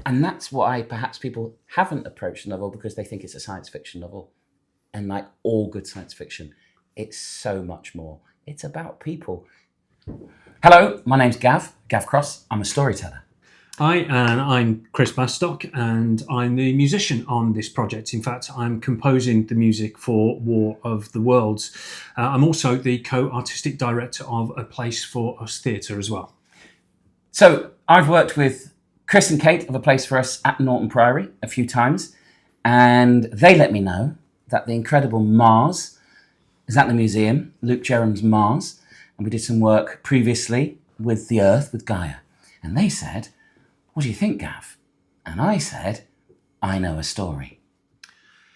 And that's why perhaps people haven't approached the novel, because they think it's a science fiction novel. And like all good science fiction, it's so much more. It's about people. Hello, my name's Gav Cross. I'm a storyteller. Hi, and I'm Chris Bastock, and I'm the musician on this project. In fact, I'm composing the music for War of the Worlds. I'm also the co-artistic director of A Place for Us Theatre as well. So I've worked with Chris and Kate of A Place for Us at Norton Priory a few times, and they let me know that the incredible Mars is at the museum, Luke Jerram's Mars, and we did some work previously with the Earth, with Gaia. And they said, "What do you think, Gav?" And I said, "I know a story."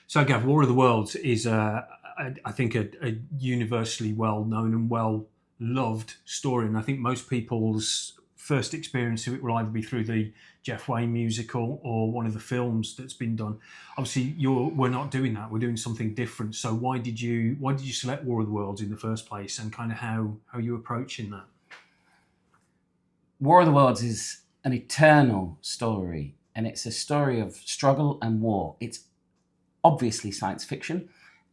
So, Gav, War of the Worlds is, I think, a universally well-known and well-loved story. And I think most people's first experience of it will either be through the Jeff Wayne musical or one of the films that's been done. Obviously, we're not doing that. We're doing something different. So why did you select War of the Worlds in the first place, and kind of how you're approaching that? War of the Worlds is an eternal story, and it's a story of struggle and war. It's obviously science fiction,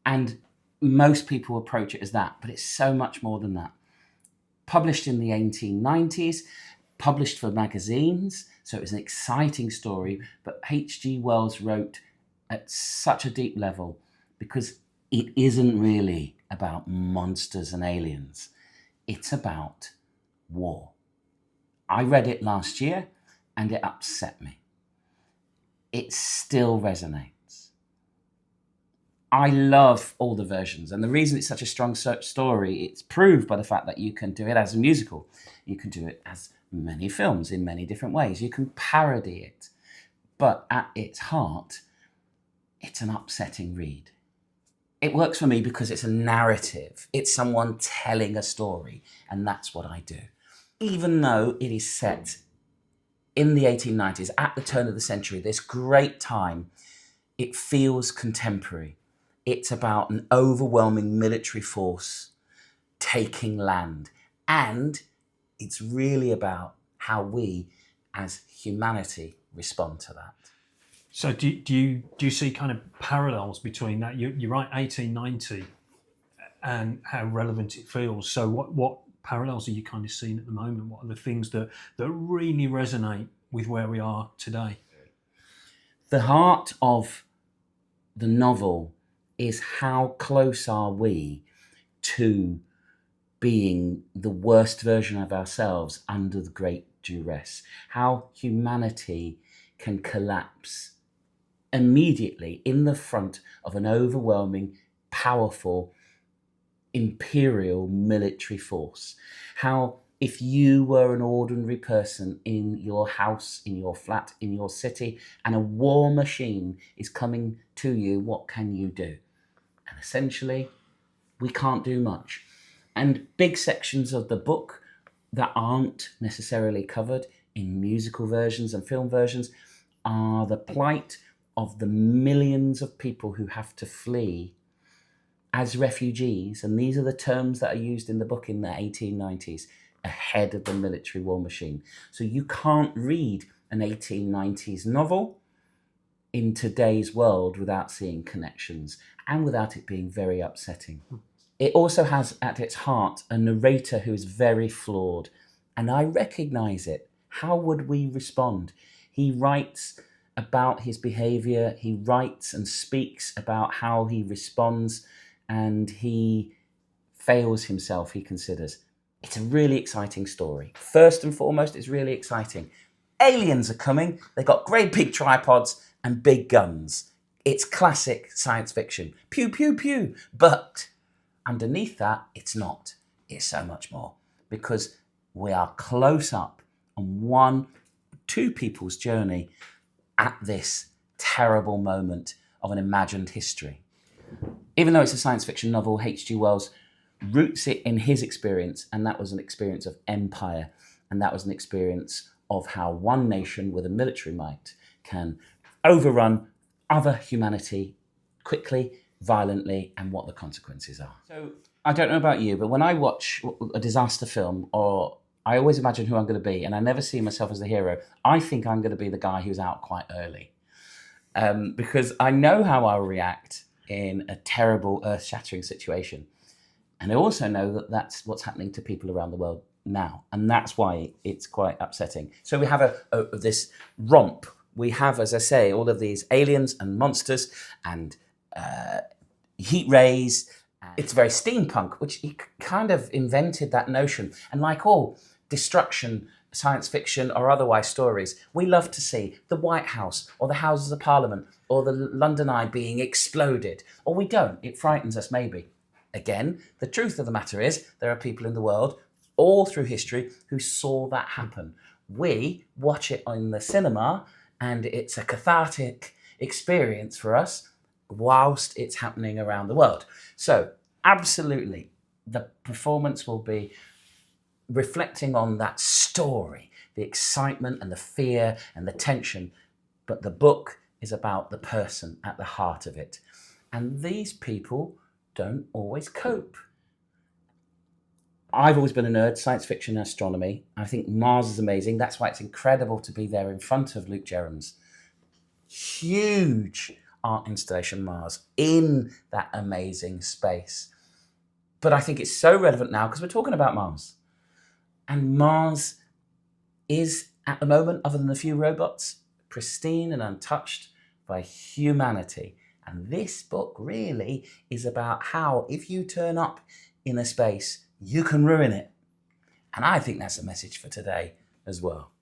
and most people approach it as that, but it's so much more than that. Published in the 1890s, published for magazines, so it was an exciting story, but H.G. Wells wrote at such a deep level because it isn't really about monsters and aliens. It's about war. I read it last year and it upset me. It still resonates. I love all the versions, and the reason it's such a strong story, it's proved by the fact that you can do it as a musical. You can do it as many films in many different ways. You can parody it, but at its heart, it's an upsetting read. It works for me because it's a narrative. It's someone telling a story, and that's what I do. Even though it is set in the 1890s, at the turn of the century, this great time, it feels contemporary. It's about an overwhelming military force taking land, and it's really about how we, as humanity, respond to that. So do you see kind of parallels between that? You're right, 1890, and how relevant it feels. So what parallels are you kind of seeing at the moment? What are the things that really resonate with where we are today? The heart of the novel is how close are we to being the worst version of ourselves under the great duress. How humanity can collapse immediately in the front of an overwhelming, powerful, imperial military force. How if you were an ordinary person in your house, in your flat, in your city, and a war machine is coming to you, what can you do? And essentially, we can't do much. And big sections of the book that aren't necessarily covered in musical versions and film versions are the plight of the millions of people who have to flee as refugees. And these are the terms that are used in the book in the 1890s, ahead of the military war machine. So you can't read an 1890s novel in today's world without seeing connections and without it being very upsetting. It also has at its heart a narrator who is very flawed, and I recognize it. How would we respond? He writes about his behavior, he writes and speaks about how he responds, and he fails himself, he considers. It's a really exciting story. First and foremost, it's really exciting. Aliens are coming, they've got great big tripods and big guns. It's classic science fiction. Pew, pew, pew. But underneath that, it's not. It's so much more, because we are close up on two people's journey at this terrible moment of an imagined history. Even though it's a science fiction novel, H.G. Wells roots it in his experience, and that was an experience of empire, and that was an experience of how one nation with a military might can overrun other humanity quickly, violently, and what the consequences are. So I don't know about you, but when I watch a disaster film or I always imagine who I'm going to be, and I never see myself as the hero. I think I'm going to be the guy who's out quite early, because I know how I'll react in a terrible, earth-shattering situation. And I also know that that's what's happening to people around the world now. And that's why it's quite upsetting. So we have this romp. We have, as I say, all of these aliens and monsters and heat rays. It's very steampunk, which he kind of invented that notion. And like all destruction, science fiction or otherwise stories, we love to see the White House or the Houses of Parliament or the London Eye being exploded. Or we don't. It frightens us maybe. Again, the truth of the matter is there are people in the world all through history who saw that happen. We watch it in the cinema and it's a cathartic experience for us whilst it's happening around the world. So absolutely, the performance will be reflecting on that story, the excitement and the fear and the tension, but the book is about the person at the heart of it. And these people don't always cope. I've always been a nerd, science fiction and astronomy. I think Mars is amazing. That's why it's incredible to be there in front of Luke Jerram's huge art installation, Mars, in that amazing space. But I think it's so relevant now because we're talking about Mars. And Mars is, at the moment, other than a few robots, pristine and untouched by humanity. And this book really is about how, if you turn up in a space, you can ruin it. And I think that's a message for today as well.